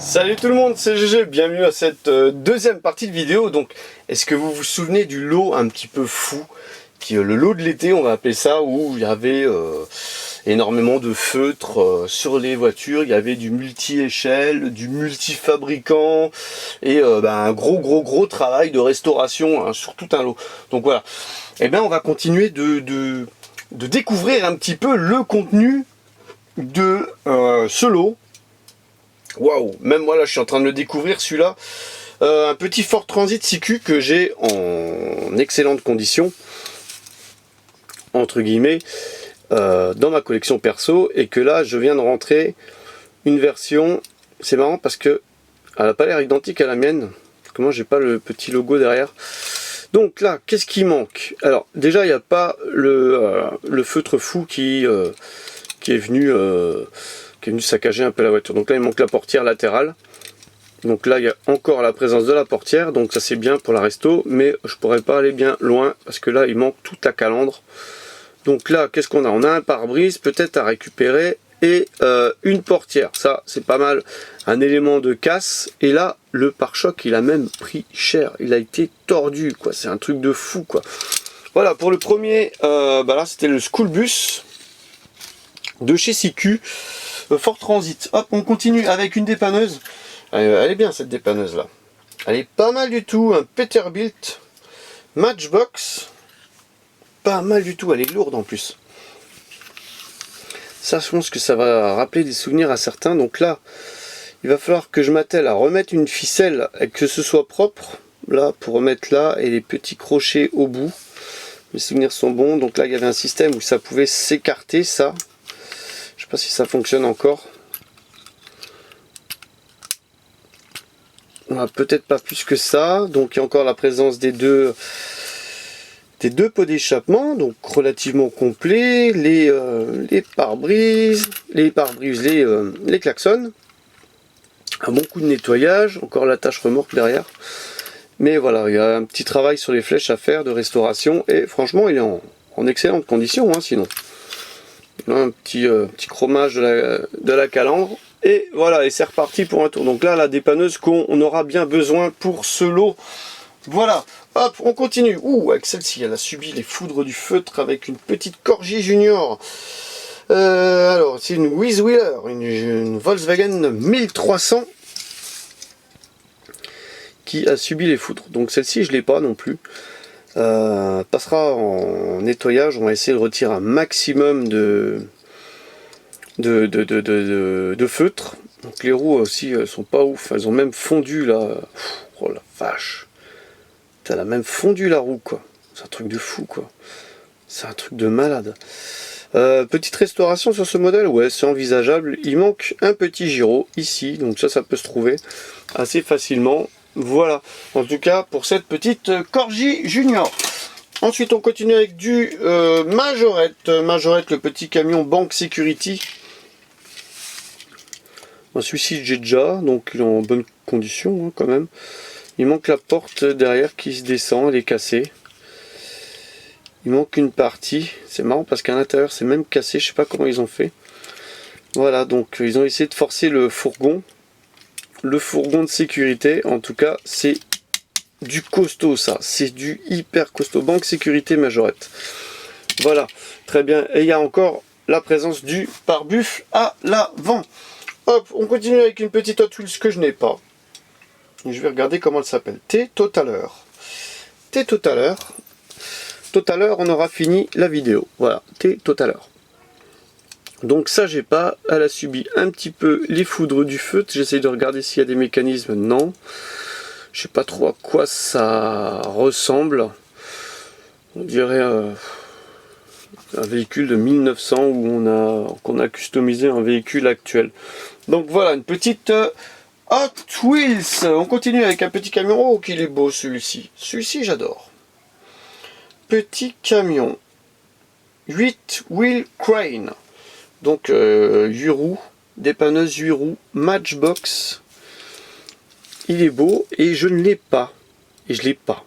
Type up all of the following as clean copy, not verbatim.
Salut tout le monde, c'est GG, bienvenue à cette deuxième partie de vidéo. Donc, est-ce que vous vous souvenez du lot un petit peu fou, le lot de l'été, on va appeler ça, où il y avait énormément de feutres sur les voitures, il y avait du multi-échelle, du multi-fabricant, et un gros travail de restauration hein, sur tout un lot. Donc voilà, et bien on va continuer de découvrir un petit peu le contenu de ce lot. Waouh, même moi là je suis en train de le découvrir celui-là. Un petit Ford Transit CQ que j'ai en excellente condition, entre guillemets, dans ma collection perso, et que là je viens de rentrer une version. C'est marrant parce que elle n'a pas l'air identique à la mienne, parce que moi j'ai pas le petit logo derrière. Donc là, qu'est-ce qui manque? Alors déjà il n'y a pas le feutre fou qui est venu saccager un peu la voiture. Donc là il manque la portière latérale. Donc là il y a encore la présence de la portière, donc ça c'est bien pour la resto, mais je pourrais pas aller bien loin parce que là il manque toute la calandre. Donc là qu'est-ce qu'on a? On a un pare-brise peut-être à récupérer et une portière, ça c'est pas mal, un élément de casse. Et là le pare-choc il a même pris cher, il a été tordu quoi, c'est un truc de fou quoi. Voilà pour le premier, là c'était le School Bus de chez CQ. Ford Transit. Hop, on continue avec une dépanneuse. Elle est bien cette dépanneuse là. Elle est pas mal du tout. Un Peterbilt Matchbox. Pas mal du tout. Elle est lourde en plus. Ça, je pense que ça va rappeler des souvenirs à certains. Donc là, il va falloir que je m'attelle à remettre une ficelle et que ce soit propre. Là, pour remettre là et les petits crochets au bout. Mes souvenirs sont bons. Donc là, il y avait un système où ça pouvait s'écarter, ça. Je sais pas si ça fonctionne encore. Peut-être pas plus que ça. Donc il y a encore la présence des deux pots d'échappement, donc relativement complets. Les pare-brises, les klaxons. Un bon coup de nettoyage. Encore l'attache remorque derrière. Mais voilà, il y a un petit travail sur les flèches à faire de restauration. Et franchement, il est en excellente condition, hein, sinon. Un petit chromage de la calandre. Et voilà, et c'est reparti pour un tour. Donc là, la dépanneuse qu'on aura bien besoin pour ce lot. Voilà, hop, on continue. Ouh, avec celle-ci, elle a subi les foudres du feutre avec une petite Corgi Junior. Alors, c'est une Wieswiller, une Volkswagen 1300 qui a subi les foudres. Donc celle-ci, je ne l'ai pas non plus. Passera en nettoyage. On va essayer de retirer un maximum de feutre. Donc les roues aussi sont pas ouf, elles ont même fondu là. Oh la vache, elle a même fondu la roue quoi, c'est un truc de fou quoi, c'est un truc de malade. Petite restauration sur ce modèle, ouais c'est envisageable. Il manque un petit gyro ici, donc ça peut se trouver assez facilement. Voilà, en tout cas pour cette petite Corgi Junior. Ensuite on continue avec du Majorette, le petit camion Bank Security. Celui-ci j'ai déjà, donc il est en bonne condition hein, quand même. Il manque la porte derrière qui se descend, elle est cassée. Il manque une partie, c'est marrant parce qu'à l'intérieur c'est même cassé, je sais pas comment ils ont fait. Voilà, donc ils ont essayé de forcer le fourgon de sécurité. En tout cas c'est du costaud ça, c'est du hyper costaud. Bank Sécurité Majorette. Voilà, très bien. Et il y a encore la présence du pare-buff à l'avant. Hop, on continue avec une petite Hot Wheels que je n'ai pas. Je vais regarder comment elle s'appelle. T-Totaler. T-Totaler. Totaler, on aura fini la vidéo. Voilà, T-Totaler. Donc ça, j'ai pas. Elle a subi un petit peu les foudres du feutre. J'essaye de regarder s'il y a des mécanismes. Non. Je sais pas trop à quoi ça ressemble. On dirait un véhicule de 1900 où qu'on a customisé un véhicule actuel. Donc voilà, une petite Hot Wheels. On continue avec un petit camion. Oh, qu'il est beau celui-ci. Celui-ci, j'adore. Petit camion. 8 wheel crane. Donc 8 roues. Dépanneuse 8 roues. Matchbox. Il est beau et je ne l'ai pas. Et je l'ai pas.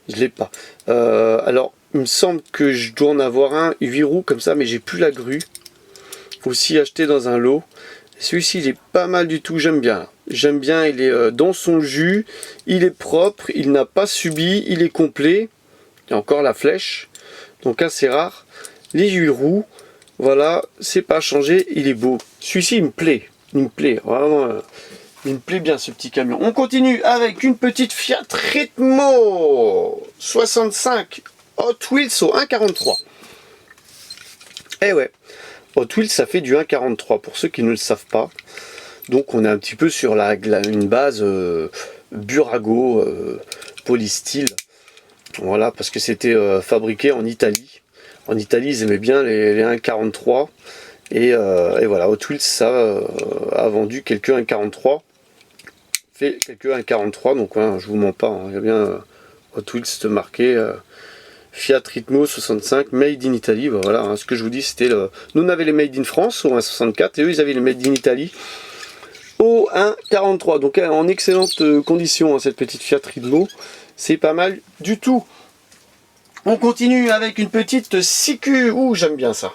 Je l'ai pas. Alors, il me semble que je dois en avoir un 8 roues comme ça, mais j'ai plus la grue. Faut aussi acheter dans un lot. Celui-ci il est pas mal du tout, j'aime bien. J'aime bien, il est dans son jus, il est propre, il n'a pas subi, il est complet. Il y a encore la flèche, donc assez rare. Les 8 roues, voilà, c'est pas changé, il est beau. Celui-ci, il me plaît, vraiment, il me plaît bien ce petit camion. On continue avec une petite Fiat Ritmo 65 Hot Wheels au 1,43. Eh ouais, Hot Wheels, ça fait du 1,43 pour ceux qui ne le savent pas. Donc on est un petit peu sur une base Burago, polystyle. Voilà, parce que c'était fabriqué en Italie. En Italie, ils aimaient bien les 1,43. Et voilà, Hot Wheels, ça a vendu quelques 1,43. Fait quelques 1,43, donc ouais, je vous mens pas. Il y a bien Hot Wheels marqué Fiat Ritmo 65, Made in Italy. Bah, voilà, hein, ce que je vous dis, c'était le... Nous, on avait les Made in France au 1,64 et eux, ils avaient les Made in Italy au 1,43. Donc en excellente condition, hein, cette petite Fiat Ritmo. C'est pas mal du tout. On continue avec une petite Siku. Ouh, j'aime bien ça.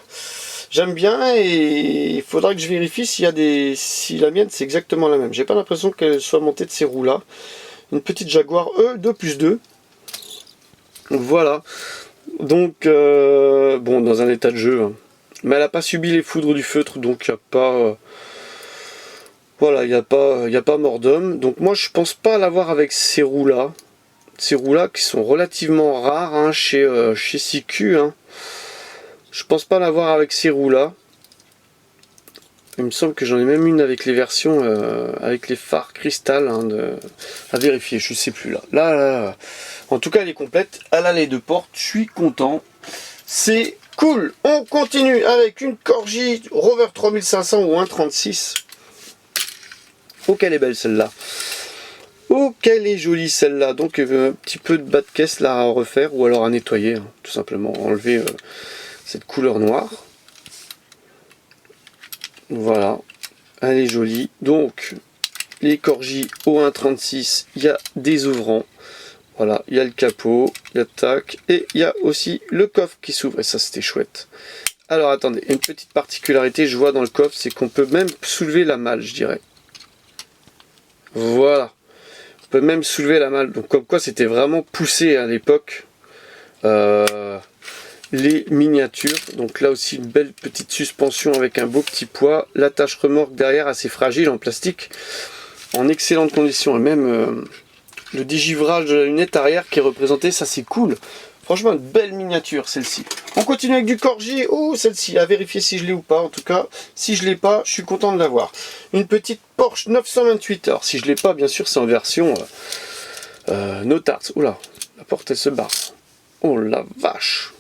J'aime bien et il faudra que je vérifie s'il y a des... si la mienne c'est exactement la même. J'ai pas l'impression qu'elle soit montée de ces roues là. Une petite Jaguar E 2+2. Voilà. Donc, bon, dans un état de jeu. Hein. Mais elle n'a pas subi les foudres du feutre, donc il n'y a pas... voilà, il n'y a pas mort d'homme. Donc moi je pense pas l'avoir avec ces roues là. Ces roues là qui sont relativement rares hein, chez Siku. Hein. Je pense pas l'avoir avec ces roues là. Il me semble que j'en ai même une avec les versions avec les phares cristal hein, à vérifier, je sais plus là. Là. En tout cas elle est complète, elle a les 2 portes, je suis content. C'est cool. On continue avec une Corgi Rover 3500 ou 1.36. Oh qu'elle est belle celle-là. Oh qu'elle est jolie celle-là. Donc un petit peu de bas de caisse là à refaire ou alors à nettoyer, hein, tout simplement. Enlever cette couleur noire. Voilà. Elle est jolie. Donc les Corgi au 1.36, il y a des ouvrants. Voilà, il y a le capot, il y a tac, et il y a aussi le coffre qui s'ouvre, et ça c'était chouette. Alors attendez, une petite particularité, je vois dans le coffre, c'est qu'on peut même soulever la malle, je dirais. Voilà, on peut même soulever la malle, donc comme quoi c'était vraiment poussé à l'époque. Les miniatures, donc là aussi une belle petite suspension avec un beau petit poids, l'attache remorque derrière assez fragile en plastique, en excellente condition, et même... le dégivrage de la lunette arrière qui est représenté, ça c'est cool. Franchement, une belle miniature celle-ci. On continue avec du Corgi. Oh, celle-ci, à vérifier si je l'ai ou pas. En tout cas, si je l'ai pas, je suis content de l'avoir. Une petite Porsche 928. Alors, si je l'ai pas, bien sûr, c'est en version no tarts. Oula, la porte elle se barre. Oh la vache.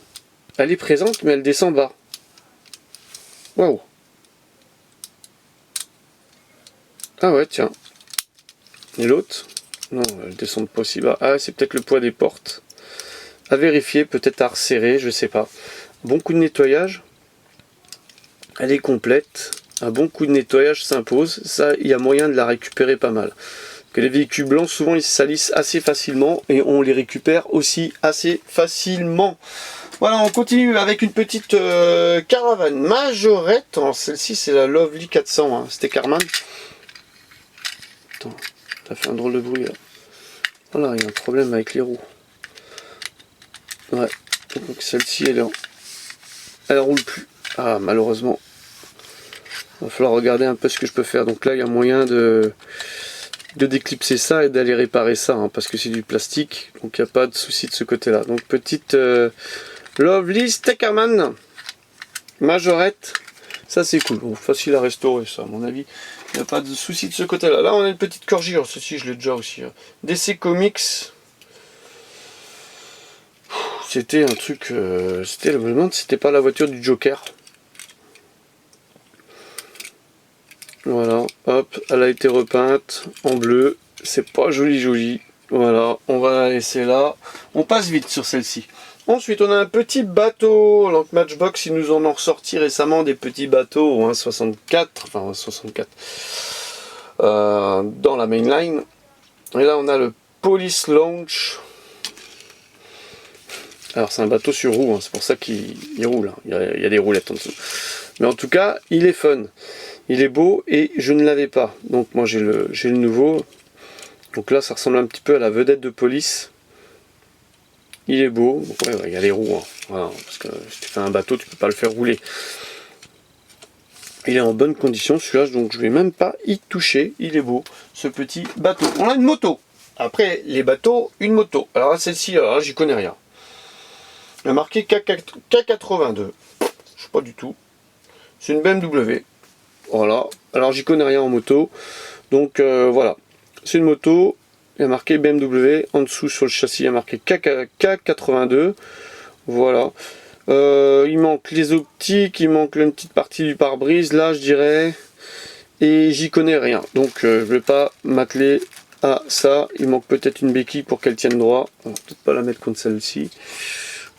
Elle est présente, mais elle descend bas. Waouh. Ah ouais, tiens. Et l'autre? Non, elles descendent pas aussi bas. Ah, c'est peut-être le poids des portes. À vérifier, peut-être à resserrer, je sais pas. Bon coup de nettoyage. Elle est complète. Un bon coup de nettoyage s'impose. Ça, il y a moyen de la récupérer pas mal. Que les véhicules blancs, souvent, ils se salissent assez facilement et on les récupère aussi assez facilement. Voilà, on continue avec une petite caravane majorette. Celle-ci, c'est la Lovely 400. Hein. C'était Carman. Attends. Ça fait un drôle de bruit là. Voilà, il y a un problème avec les roues. Ouais. Donc celle-ci, elle roule plus. Ah, malheureusement. Il va falloir regarder un peu ce que je peux faire. Donc là, il y a moyen de déclipser ça et d'aller réparer ça. Hein, parce que c'est du plastique. Donc il n'y a pas de souci de ce côté-là. Donc petite Lovely Steckerman. Majorette. Ça, c'est cool. Bon, facile à restaurer, ça, à mon avis. Il n'y a pas de souci de ce côté-là. Là, on a une petite Corgi. Alors, ceci, je l'ai déjà aussi. Hein. DC Comics. C'était un truc... je me demande si c'était pas la voiture du Joker. Voilà. Hop. Elle a été repeinte en bleu. C'est pas joli. Voilà. On va la laisser là. On passe vite sur celle-ci. Ensuite, on a un petit bateau. Donc, Matchbox, ils nous en ont ressorti récemment des petits bateaux, hein, 64, enfin 64, dans la mainline. Et là, on a le Police Launch. Alors, c'est un bateau sur roue, hein, c'est pour ça qu'il roule. Hein. Il y a des roulettes en dessous. Mais en tout cas, il est fun. Il est beau et je ne l'avais pas. Donc moi j'ai le nouveau. Donc là ça ressemble un petit peu à la vedette de police. Il est beau. Donc, ouais, il y a les roues. Hein. Voilà, parce que si tu fais un bateau, tu peux pas le faire rouler. Il est en bonne condition celui-là, donc je vais même pas y toucher. Il est beau, ce petit bateau. On a une moto. Après les bateaux, une moto. Alors celle-ci, j'y connais rien. Il a marqué K82. Je sais pas du tout. C'est une BMW. Voilà. Alors j'y connais rien en moto. Donc voilà. C'est une moto. Il y a marqué BMW. En dessous sur le châssis, il y a marqué K82. Voilà. Il manque les optiques. Il manque une petite partie du pare-brise. Là, je dirais. Et j'y connais rien. Donc je vais pas m'atteler à ça. Il manque peut-être une béquille pour qu'elle tienne droit. On va peut-être pas la mettre contre celle-ci.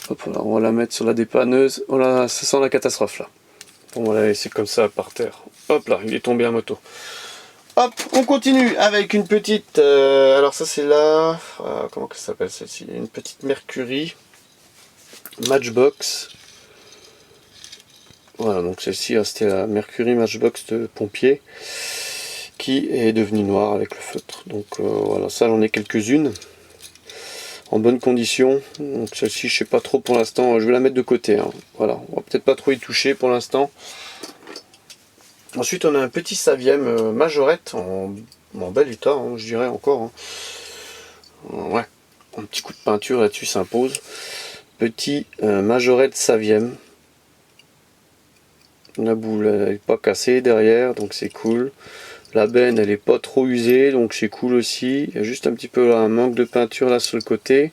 Hop là, on va la mettre sur la dépanneuse. Oh là, ça sent la catastrophe là. Bon, on va la laisser comme ça par terre. Hop là, il est tombé à moto. Hop, on continue avec une petite... alors ça c'est là... comment ça s'appelle celle-ci? Une petite Mercury Matchbox. Voilà, donc celle-ci c'était la Mercury Matchbox de pompier qui est devenue noire avec le feutre. Donc voilà, ça j'en ai quelques-unes en bonne condition. Donc celle-ci je sais pas trop pour l'instant, je vais la mettre de côté. Hein. Voilà, on va peut-être pas trop y toucher pour l'instant. Ensuite on a un petit Saviem majorette en bel état, hein, je dirais encore. Hein. Ouais, un petit coup de peinture là-dessus s'impose. Petit majorette Saviem. La boule elle n'est pas cassée derrière, donc c'est cool. La benne elle est pas trop usée, donc c'est cool aussi. Il y a juste un petit peu là, un manque de peinture là sur le côté.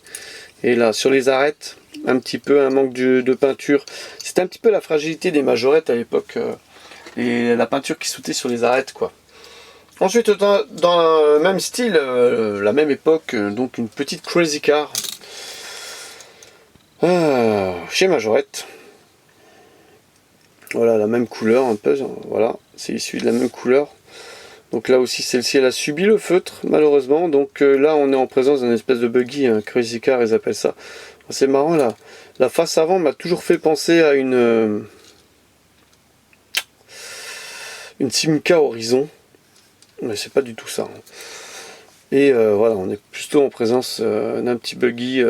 Et là sur les arêtes, un petit peu un manque de peinture. C'était un petit peu la fragilité des majorettes à l'époque. Et la peinture qui sautait sur les arêtes quoi. Ensuite dans le même style, la même époque, donc une petite Crazy Car. Chez Majorette. Voilà la même couleur un peu. Voilà, c'est issu de la même couleur. Donc là aussi celle-ci elle a subi le feutre malheureusement. Donc là on est en présence d'un espèce de buggy, un Crazy Car ils appellent ça. C'est marrant là. La face avant m'a toujours fait penser à une Simca Horizon. Mais c'est pas du tout ça. Et voilà, on est plutôt en présence d'un petit buggy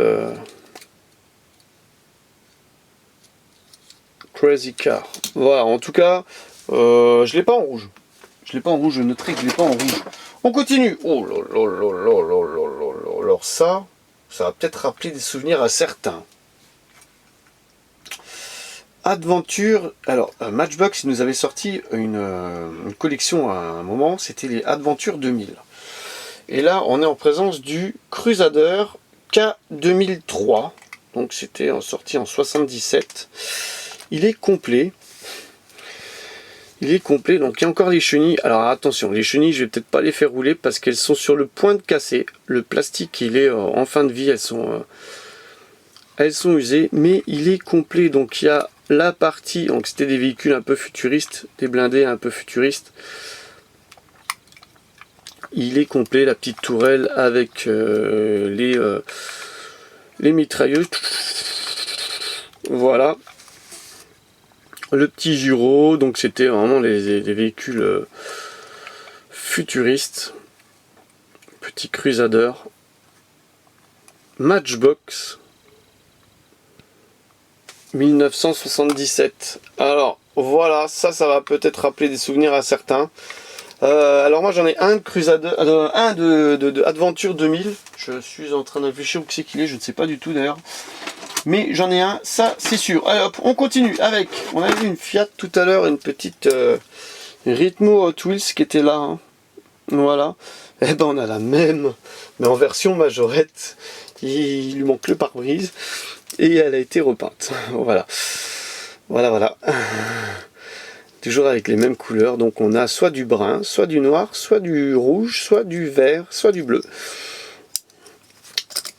Crazy Car. Voilà, en tout cas, je l'ai pas en rouge. Je l'ai pas en rouge, je noterai que je l'ai pas en rouge. On continue. Oh là là là là là là là là. Alors ça va peut-être rappeler des souvenirs à certains. Adventure, alors Matchbox nous avait sorti une collection à un moment, c'était les Adventure 2000. Et là on est en présence du Crusader K2003, donc c'était sorti en 77. Il est complet. Il est complet, donc il y a encore les chenilles. Alors attention, les chenilles je vais peut-être pas les faire rouler parce qu'elles sont sur le point de casser. Le plastique il est en fin de vie, elles sont usées, mais il est complet, donc il y a la partie, donc c'était des véhicules un peu futuristes, des blindés un peu futuristes. Il est complet, la petite tourelle avec les mitrailleuses. Voilà. Le petit gyro, donc c'était vraiment des véhicules futuristes. Petit Crusader. Matchbox. 1977. Alors voilà, ça va peut-être rappeler des souvenirs à certains. Alors moi j'en ai un de Crusader, un de Adventure 2000. Je suis en train de réfléchir où c'est qu'il est, je ne sais pas du tout d'ailleurs. Mais j'en ai un, ça c'est sûr. Allez hop, on continue avec. On a vu une Fiat tout à l'heure, une petite Ritmo Hot Wheels qui était là. Hein. Voilà. Et ben on a la même, mais en version majorette. Il lui manque le pare-brise. Et elle a été repeinte. Voilà. Voilà. Toujours avec les mêmes couleurs. Donc on a soit du brun, soit du noir, soit du rouge, soit du vert, soit du bleu.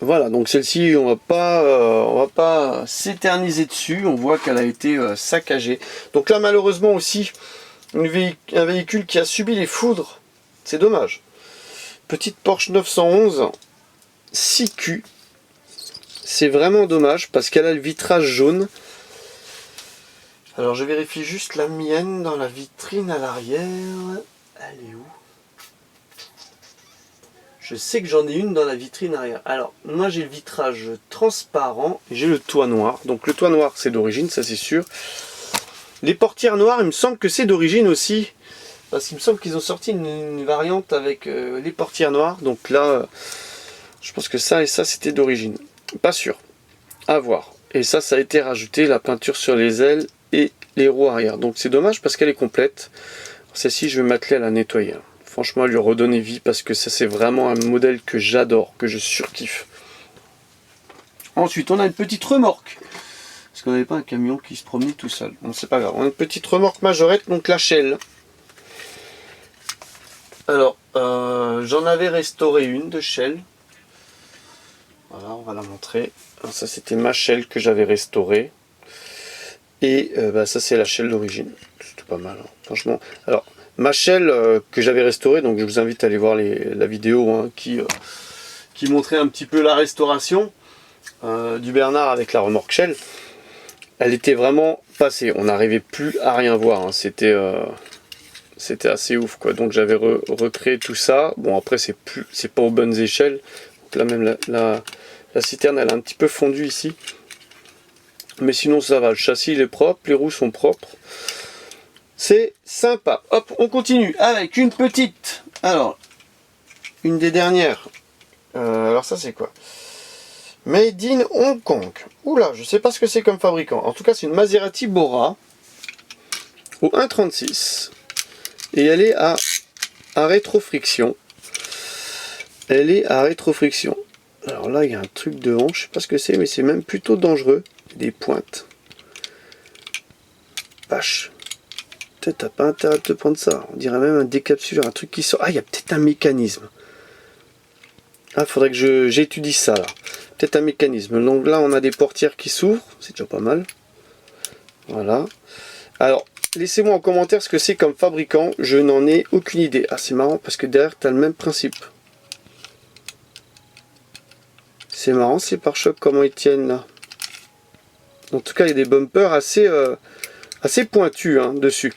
Voilà, donc celle-ci, on va pas s'éterniser dessus. On voit qu'elle a été saccagée. Donc là, malheureusement aussi, un véhicule qui a subi les foudres. C'est dommage. Petite Porsche 911 6Q. C'est vraiment dommage parce qu'elle a le vitrage jaune. Alors je vérifie juste la mienne dans la vitrine à l'arrière. Elle est où? Je sais que j'en ai une dans la vitrine arrière. Alors moi j'ai le vitrage transparent et j'ai le toit noir. Donc le toit noir c'est d'origine, ça c'est sûr. Les portières noires, il me semble que c'est d'origine aussi. Parce qu'il me semble qu'ils ont sorti une variante avec les portières noires. Donc là, je pense que ça et ça c'était d'origine. Pas sûr. À voir. Et ça a été rajouté, la peinture sur les ailes et les roues arrière. Donc c'est dommage parce qu'elle est complète. Celle-ci, je vais m'atteler à la nettoyer. Franchement, lui redonner vie parce que ça c'est vraiment un modèle que j'adore, que je surkiffe. Ensuite, on a une petite remorque. Parce qu'on n'avait pas un camion qui se promenait tout seul. Bon, c'est pas grave. On a une petite remorque majorette, donc la Shell. Alors, j'en avais restauré une de Shell. Voilà, on va la montrer. Alors, ça, c'était ma Shell que j'avais restaurée. Et ça, c'est la Shell d'origine. C'était pas mal, hein, franchement. Alors, ma Shell que j'avais restaurée, donc je vous invite à aller voir la vidéo hein, qui montrait un petit peu la restauration du Bernard avec la remorque Shell. Elle était vraiment passée. On n'arrivait plus à rien voir. Hein. C'était assez ouf, quoi. Donc j'avais recréé tout ça. Bon, après, c'est pas aux bonnes échelles. Donc là, même la citerne, elle a un petit peu fondu ici. Mais sinon, ça va. Le châssis, il est propre. Les roues sont propres. C'est sympa. Hop, on continue avec une petite. Alors, une des dernières. Alors ça, c'est quoi? Made in Hong Kong. Oula, je sais pas ce que c'est comme fabricant. En tout cas, c'est une Maserati Bora au 1,36. Et elle est à rétrofriction. Elle est à rétrofriction. Alors là, il y a un truc devant. Je sais pas ce que c'est, mais c'est même plutôt dangereux. Des pointes. Vache. Peut-être t'as pas intérêt de te prendre ça. On dirait même un décapsuleur, un truc qui sort. Ah, il y a peut-être un mécanisme. Ah, faudrait que j'étudie ça là. Peut-être un mécanisme. Donc là, on a des portières qui s'ouvrent. C'est déjà pas mal. Voilà. Alors, laissez-moi en commentaire ce que c'est comme fabricant. Je n'en ai aucune idée. Ah, c'est marrant parce que derrière, tu as le même principe. C'est marrant ces pare-chocs, comment ils tiennent là. En tout cas, il y a des bumpers assez pointus hein, dessus.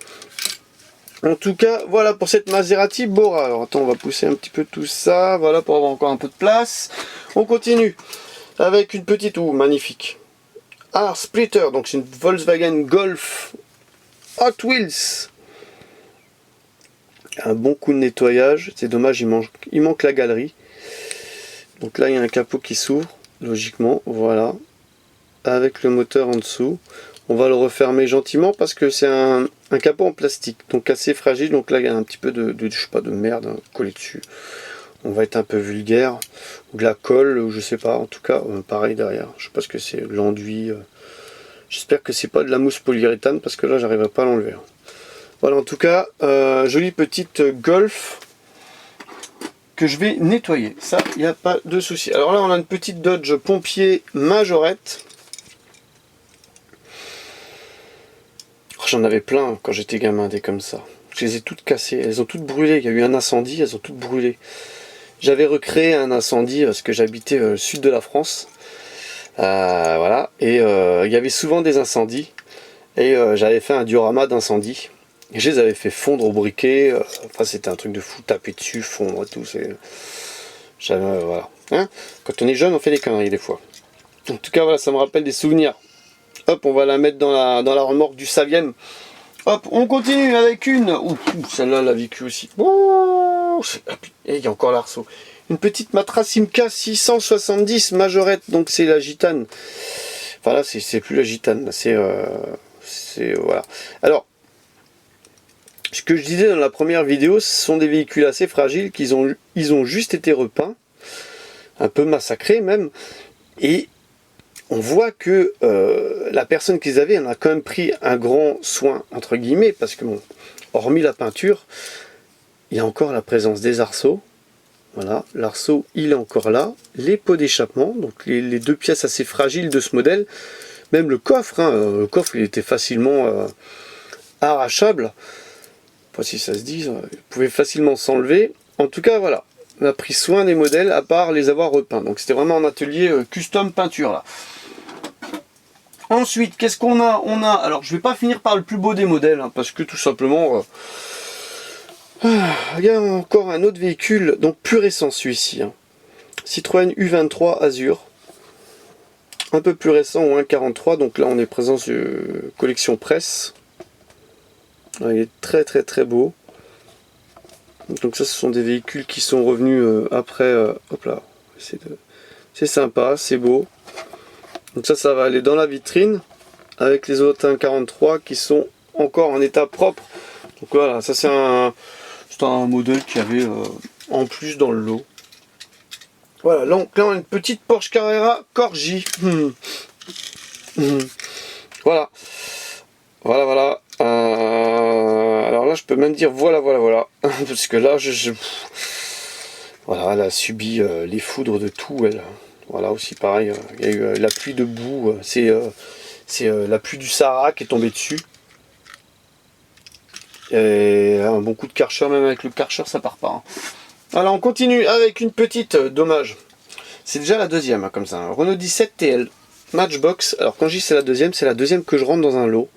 En tout cas, voilà pour cette Maserati Bora. Alors attends, on va pousser un petit peu tout ça. Voilà pour avoir encore un peu de place. On continue avec une petite magnifique. Ah, Splitter. Donc c'est une Volkswagen Golf Hot Wheels. Un bon coup de nettoyage. C'est dommage, il manque la galerie. Donc là, il y a un capot qui s'ouvre, logiquement. Voilà. Avec le moteur en dessous. On va le refermer gentiment parce que c'est un capot en plastique, donc assez fragile. Donc là, il y a un petit peu je sais pas, de merde hein, collée dessus. On va être un peu vulgaire. Ou de la colle, ou je sais pas. En tout cas, pareil derrière. Je sais pas ce que c'est, l'enduit. J'espère que c'est pas de la mousse polyuréthane parce que là, j'arriverai pas à l'enlever. Voilà, en tout cas, jolie petite Golf que je vais nettoyer. Ça, il n'y a pas de souci. Alors là, on a une petite Dodge Pompier majorette. J'en avais plein quand j'étais gamin, des comme ça. Je les ai toutes cassées, elles ont toutes brûlé. Il y a eu un incendie, elles ont toutes brûlé. J'avais recréé un incendie parce que j'habitais au sud de la France. Voilà, et il y avait souvent des incendies. Et j'avais fait un diorama d'incendie. Et je les avais fait fondre au briquet. Enfin, c'était un truc de fou, taper dessus, fondre et tout. Voilà. Hein, quand on est jeune, on fait des conneries des fois. En tout cas, voilà, ça me rappelle des souvenirs. Hop, on va la mettre dans la remorque du Saviem. Hop, on continue avec une. Ouh, celle-là, elle a vécu aussi. Et il y a encore l'arceau. Une petite Matra Simca 670 majorette. Donc c'est la gitane. Enfin là, c'est plus la gitane. C'est voilà. Alors, ce que je disais dans la première vidéo, ce sont des véhicules assez fragiles ils ont juste été repeints, un peu massacrés même, et on voit que la personne qu'ils avaient en a quand même pris un grand soin, entre guillemets, parce que bon, hormis la peinture, il y a encore la présence des arceaux. Voilà, l'arceau il est encore là, les pots d'échappement, donc les deux pièces assez fragiles de ce modèle, même le coffre, hein, le coffre il était facilement arrachable, pas si ça se dit, il pouvait facilement s'enlever. En tout cas voilà, on a pris soin des modèles à part les avoir repeints, donc c'était vraiment un atelier custom peinture là. Ensuite, qu'est-ce qu'on a? On a, alors je vais pas finir par le plus beau des modèles, hein, parce que tout simplement, il y a encore un autre véhicule, donc plus récent celui-ci. Hein. Citroën U23 Azur. Un peu plus récent au 1.43, donc là on est présent sur collection presse. Il est très très très beau. Donc ça ce sont des véhicules qui sont revenus après. Hop là, c'est sympa, c'est beau. Donc ça va aller dans la vitrine avec les autres 1.43 qui sont encore en état propre. Donc voilà, ça c'est un modèle qui avait en plus dans le lot. Voilà, donc là on a une petite Porsche Carrera Corgi. Voilà. Voilà. Alors là je peux même dire voilà. Parce que là voilà, elle a subi les foudres de tout, elle. Voilà, aussi pareil, il y a eu la pluie de boue, c'est la pluie du Sahara qui est tombée dessus. Et un bon coup de Karcher, même avec le Karcher ça part pas. Hein. Alors on continue avec une petite dommage. C'est déjà la deuxième, hein, comme ça. Renault 17 TL Matchbox. Alors quand je dis c'est la deuxième que je rentre dans un lot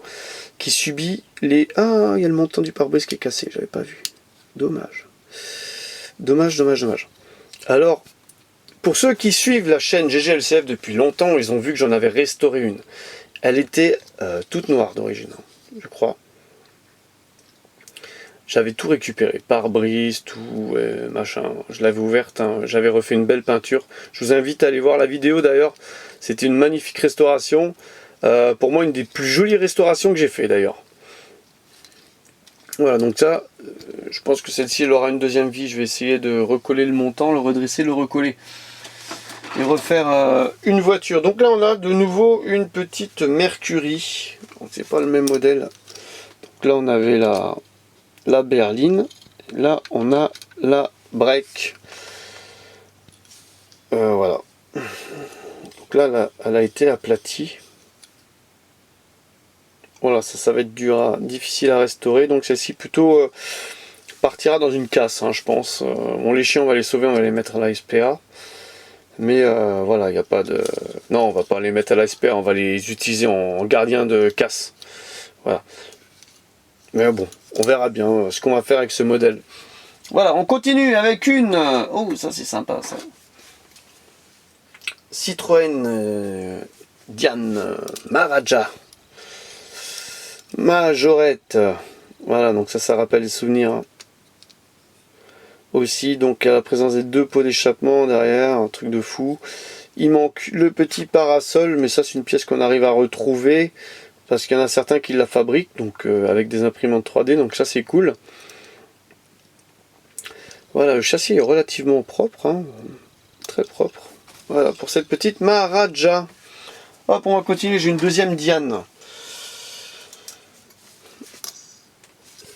qui subit les... Ah, il y a le montant du pare-brise qui est cassé, j'avais pas vu. Dommage. Alors, pour ceux qui suivent la chaîne GGLCF depuis longtemps, ils ont vu que j'en avais restauré une. Elle était toute noire d'origine, je crois. J'avais tout récupéré, pare-brise, tout, machin. Je l'avais ouverte, hein. J'avais refait une belle peinture. Je vous invite à aller voir la vidéo d'ailleurs. C'était une magnifique restauration. Pour moi, une des plus jolies restaurations que j'ai fait d'ailleurs. Voilà, donc ça, je pense que celle-ci, elle aura une deuxième vie. Je vais essayer de recoller le montant, le redresser, le recoller. Et refaire une voiture. Donc là, on a de nouveau une petite Mercury. Donc c'est pas le même modèle. Donc là, on avait la berline, là on a la break, voilà, donc là elle a été aplatie, voilà, ça va être difficile à restaurer, donc celle-ci plutôt partira dans une casse, hein, je pense. Bon, les chiens on va les sauver, on va les mettre à la SPA, mais voilà, il n'y a pas de... Non, on va pas les mettre à la SPA, on va les utiliser en gardien de casse, voilà. Mais bon, on verra bien ce qu'on va faire avec ce modèle. Voilà, on continue avec une... Oh, ça c'est sympa ça. Citroën Diane Maharaja. Majorette. Voilà, donc ça rappelle les souvenirs. Hein. Aussi, donc à la présence des deux pots d'échappement derrière, un truc de fou. Il manque le petit parasol, mais ça c'est une pièce qu'on arrive à retrouver. Parce qu'il y en a certains qui la fabriquent, donc avec des imprimantes 3D, donc ça c'est cool. Voilà, le châssis est relativement propre, hein, très propre. Voilà, pour cette petite Maharaja. Hop, on va continuer, j'ai une deuxième Diane.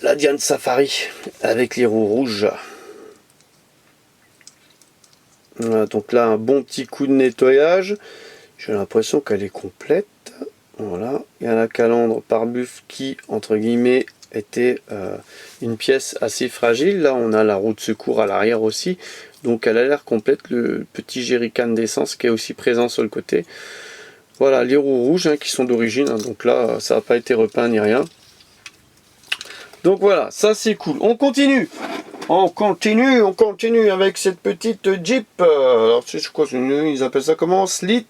La Diane Safari, avec les roues rouges. Voilà, donc là, un bon petit coup de nettoyage. J'ai l'impression qu'elle est complète. Voilà, il y a la calandre pare-buff qui, entre guillemets, était une pièce assez fragile. Là, on a la roue de secours à l'arrière aussi. Donc, elle a l'air complète. Le petit jerrycan d'essence qui est aussi présent sur le côté. Voilà, les roues rouges hein, qui sont d'origine. Hein, donc là, ça n'a pas été repeint ni rien. Donc voilà, ça c'est cool. On continue. On continue avec cette petite Jeep. Alors, c'est quoi, ils appellent ça comment? Sleet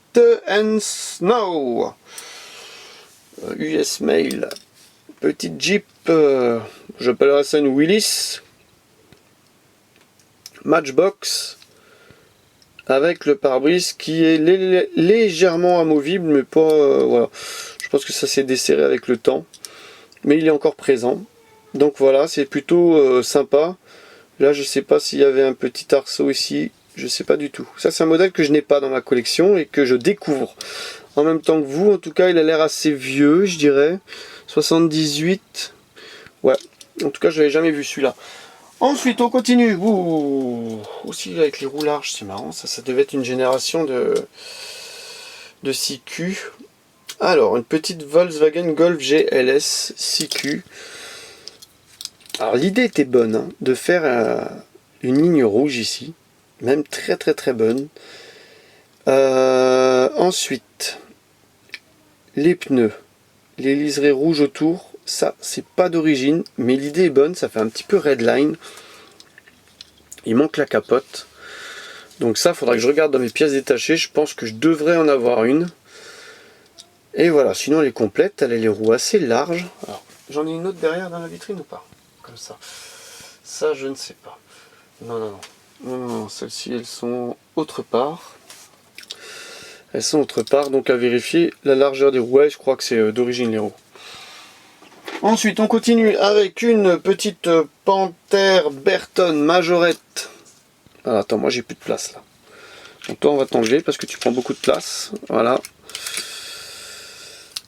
and Snow. US Mail, petite Jeep, j'appellerais ça une Willys Matchbox avec le pare-brise qui est légèrement amovible, mais pas voilà. Je pense que ça s'est desserré avec le temps, mais il est encore présent. Donc voilà, c'est plutôt sympa. Là, je sais pas s'il y avait un petit arceau ici, je sais pas du tout. Ça, c'est un modèle que je n'ai pas dans ma collection et que je découvre. En même temps que vous, en tout cas, il a l'air assez vieux, je dirais. 78. Ouais, en tout cas, je l'avais jamais vu celui-là. Ensuite, on continue. Ouh, aussi avec les roues larges, c'est marrant. Ça devait être une génération de 6Q. Alors, une petite Volkswagen Golf GLS 6Q. Alors, l'idée était bonne, hein, de faire une ligne rouge ici. Même très très très bonne. Ensuite, les pneus, les liserés rouges autour, ça c'est pas d'origine, mais l'idée est bonne, ça fait un petit peu redline. Il manque la capote. Donc ça, faudra que je regarde dans mes pièces détachées, je pense que je devrais en avoir une. Et voilà, sinon elle est complète, elle a les roues assez larges. Alors, j'en ai une autre derrière dans la vitrine ou pas? Comme ça. Ça, je ne sais pas. Non, non, non. Non, non, non, celles-ci, elles sont autre part. Elles sont autre part, donc à vérifier la largeur des roues. Ouais, je crois que c'est d'origine les roues. Ensuite, on continue avec une petite Panther Burton Majorette. Ah, attends, moi j'ai plus de place là. Donc toi, on va t'enlever parce que tu prends beaucoup de place. Voilà.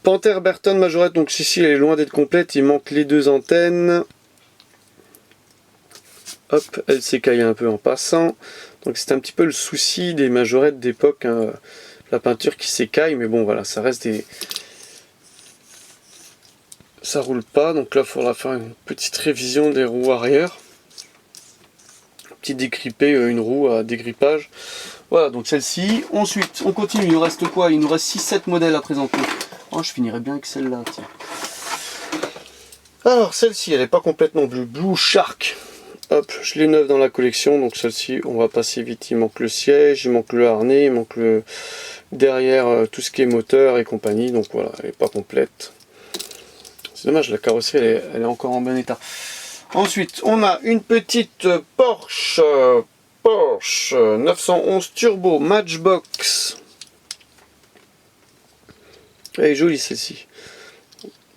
Panther Burton Majorette, donc ici elle est loin d'être complète, il manque les deux antennes. Hop, elle s'écaille un peu en passant. Donc c'est un petit peu le souci des majorettes d'époque, hein, la peinture qui s'écaille, mais bon voilà, ça reste des... Ça roule pas, donc là il faudra faire une petite révision des roues arrière. Petit dégripper, une roue à dégrippage. Voilà, donc celle-ci. Ensuite, on continue, il nous reste quoi? Il nous reste 6-7 modèles à présenter. Oh, je finirai bien avec celle-là, tiens. Alors, celle-ci, elle n'est pas complète non plus. Blue Shark. Hop, je l'ai neuve dans la collection, donc celle-ci, on va passer vite. Il manque le siège, il manque le harnais, il manque le derrière tout ce qui est moteur et compagnie. Donc voilà, elle n'est pas complète. C'est dommage, la carrosserie, elle est encore en bon état. Ensuite, on a une petite Porsche 911 Turbo Matchbox. Elle est jolie celle-ci.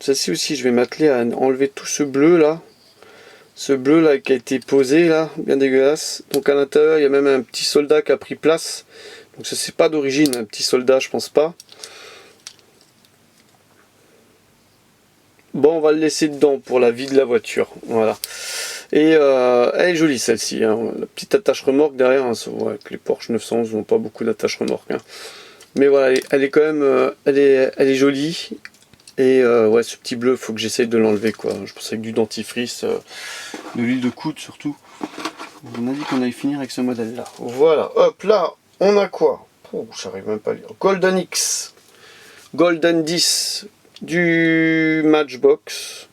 Celle-ci aussi, je vais m'atteler à enlever tout ce bleu là. Ce bleu là qui a été posé là, bien dégueulasse. Donc à l'intérieur, il y a même un petit soldat qui a pris place. Donc ça c'est pas d'origine, un petit soldat, je pense pas. Bon, on va le laisser dedans pour la vie de la voiture. Voilà. Et elle est jolie celle-ci. Hein. La petite attache remorque derrière. Hein, ouais, que les Porsche 911 n'ont pas beaucoup d'attache remorque. Hein. Mais voilà, elle est quand même, elle est jolie. Et ouais, ce petit bleu, faut que j'essaye de l'enlever quoi. Je pense avec du dentifrice, de l'huile de coude surtout. On a dit qu'on allait finir avec ce modèle là. Voilà, hop là, on a quoi? Oh, j'arrive même pas à lire. Golden X, Golden 10 du Matchbox.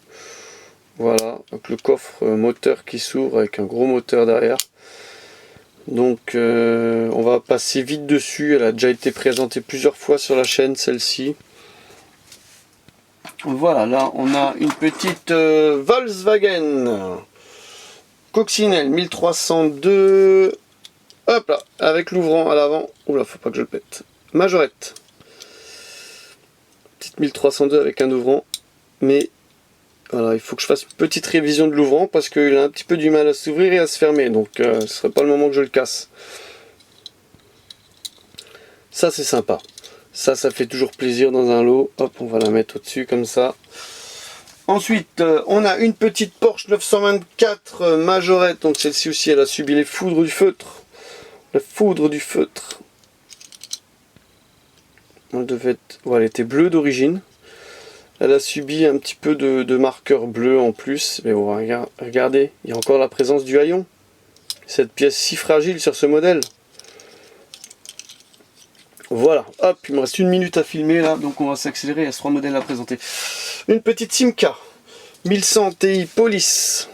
Voilà, donc le coffre moteur qui s'ouvre avec un gros moteur derrière. Donc on va passer vite dessus. Elle a déjà été présentée plusieurs fois sur la chaîne, celle-ci. Voilà, là on a une petite Volkswagen Coccinelle 1302. Hop là, avec l'ouvrant à l'avant. Oula, faut pas que je le pète. Majorette. Petite 1302 avec un ouvrant. Mais voilà, il faut que je fasse une petite révision de l'ouvrant parce qu'il a un petit peu du mal à s'ouvrir et à se fermer. Donc ce serait pas le moment que je le casse. Ça c'est sympa. Ça fait toujours plaisir dans un lot. Hop, on va la mettre au-dessus comme ça. Ensuite, on a une petite Porsche 924 Majorette. Donc celle-ci aussi, elle a subi les foudres du feutre. La foudre du feutre. Elle devait être... ouais, elle était bleue d'origine. Elle a subi un petit peu de marqueur bleu en plus. Mais bon, regardez, il y a encore la présence du haillon. Cette pièce si fragile sur ce modèle. Voilà, hop, il me reste une minute à filmer là, donc on va s'accélérer, il y a 3 modèles à présenter. Une petite Simca 1100 Ti Police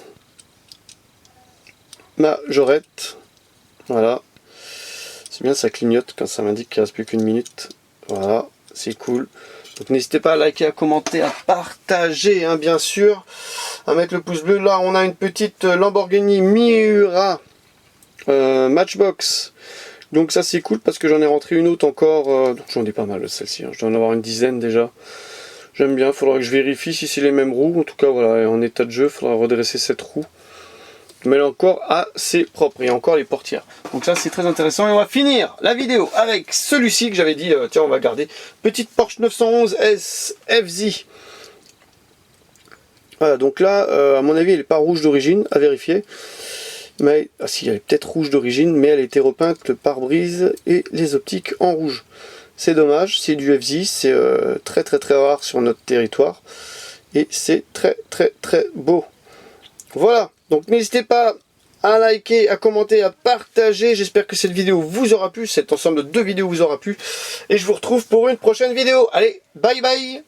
Majorette. Voilà, c'est bien, ça clignote quand ça m'indique qu'il ne reste plus qu'une minute. Voilà, c'est cool. Donc n'hésitez pas à liker, à commenter, à partager, hein, bien sûr, à mettre le pouce bleu. Là, on a une petite Lamborghini Miura Matchbox. Donc ça c'est cool parce que j'en ai rentré une autre encore, j'en ai pas mal celle-ci, hein. Je dois en avoir une dizaine déjà. J'aime bien, il faudra que je vérifie si c'est les mêmes roues, en tout cas voilà, en état de jeu, il faudra redresser cette roue. Mais elle est encore assez propre, il y a encore les portières. Donc ça c'est très intéressant et on va finir la vidéo avec celui-ci que j'avais dit, tiens on va garder. Petite Porsche 911 S FZ. Voilà, donc là, à mon avis elle n'est pas rouge d'origine, à vérifier. Mais, ah si, elle est peut-être rouge d'origine, mais elle a été repeinte, le pare-brise et les optiques en rouge. C'est dommage, c'est du FZ, c'est très rare sur notre territoire. Et c'est très beau. Voilà, donc n'hésitez pas à liker, à commenter, à partager. J'espère que cette vidéo vous aura plu, cet ensemble de 2 vidéos vous aura plu. Et je vous retrouve pour une prochaine vidéo. Allez, bye bye!